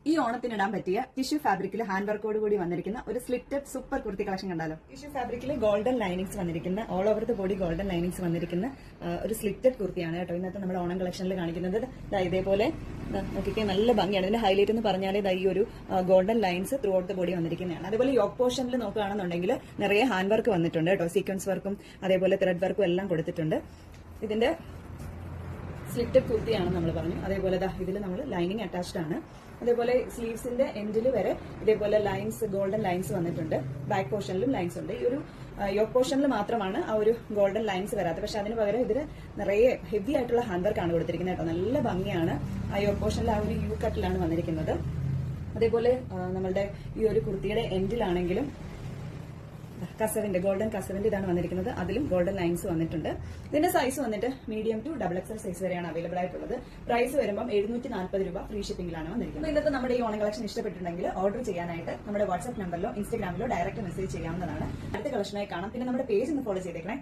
ഈ ഓണത്തിനിടാൻ പറ്റിയ ടിഷ്യൂ ഫാബ്രിക്കിൽ ഹാൻഡ് വർക്കോട് കൂടി വന്നിരിക്കുന്ന ഒരു സ്ലിറ്റഡ് സൂപ്പർ കുർത്തി കളക്ഷൻ കണ്ടാലോ. ടിഷ്യൂ ഫാബ്രിക്കിൽ ഗോൾഡൻ ലൈനിങ്സ് വന്നിരിക്കുന്ന all over the body golden linings വന്നിരിക്കുന്ന ഒരു സ്ലിറ്റഡ് കുർത്തിയാണ് കേട്ടോ ഇന്നത്തെ നമ്മുടെ ഓണം കളക്ഷനിൽ കാണിക്കുന്നത്. ഇതേപോലെ നോക്കിക്കേ, നല്ല ഭംഗിയാണ്. ഇതിന്റെ ഹൈലൈറ്റ് എന്ന് പറഞ്ഞാൽ ഈ ഒരു golden lines throughout the body വന്നിരിക്കുന്നതാണ്. അതേപോലെ യോക്ക് പോർഷനിൽ നോക്കുകയാണെന്നുണ്ടെങ്കിൽ നിറയെ ഹാൻഡ് വർക്ക് വന്നിട്ടുണ്ട് കേട്ടോ. സീക്വൻസ് വർക്കും അതേപോലെ ത്രെഡ് വർക്കും എല്ലാം കൊടുത്തിട്ടുണ്ട്. ഇതിന്റെ സ്ലിറ്റഡ് കുർത്തിയാണ് നമ്മൾ പറഞ്ഞു. അതേപോലെ ഇതിൽ നമ്മൾ ലൈനിങ് അറ്റാച്ച്ഡ് ആണ്. അതേപോലെ സ്ലീവ്സിന്റെ എൻഡിൽ വരെ ഇതേപോലെ ലൈൻസ്, ഗോൾഡൻ ലൈൻസ് വന്നിട്ടുണ്ട്. ബാക്ക് പോർഷനിലും ലൈൻസ് ഉണ്ട്. ഈ ഒരു യോക്ക് പോർഷനിൽ മാത്രമാണ് ആ ഒരു ഗോൾഡൻ ലൈൻസ് വരാത്തത്. പക്ഷെ അതിന് പകരം ഇതിൽ നിറയെ ഹെവി ആയിട്ടുള്ള ഹാൻഡ് വർക്കാണ് കൊടുത്തിരിക്കുന്നത് കേട്ടോ. നല്ല ഭംഗിയാണ്. ആ യോക്ക് പോർഷനിൽ ആ ഒരു യു കട്ടിലാണ് വന്നിരിക്കുന്നത്. അതേപോലെ നമ്മളുടെ ഈ ഒരു കുർത്തിയുടെ എൻഡിലാണെങ്കിലും കസവിന്റെ ഗോൾഡൻ കസവിന്റെ ഇതാണ് വന്നിരിക്കുന്നത്. അതിലും ഗോൾഡൻ ലൈൻസ് വന്നിട്ടുണ്ട്. ഇതിന്റെ സൈസ് വന്നിട്ട് മീഡിയം ടു XXL സൈസ് വരെയാണ് അവൈലബിൾ ആയിട്ടുള്ളത്. പ്രൈസ് വരുമ്പോൾ 740 രൂപ ഫ്രീ ഷിപ്പിംഗിലാണ് വന്നിരിക്കുന്നത്. ഇന്നത്തെ നമ്മുടെ ഈ ഓണം കളക്ഷൻ ഇഷ്ടപ്പെട്ടിട്ടുണ്ടെങ്കിൽ ഓർഡർ ചെയ്യാനായിട്ട് നമ്മുടെ വാട്സ്ആപ്പ് നമ്പറിലോ ഇൻസ്റ്റാഗ്രാമിലോ ഡയറക്റ്റ് മെസ്സേജ് ചെയ്യാവുന്നതാണ്. അടുത്ത കളക്ഷനായി കാണാം. പിന്നെ നമ്മുടെ പേജ് ഒന്ന് ഫോളോ ചെയ്തേക്കണേ.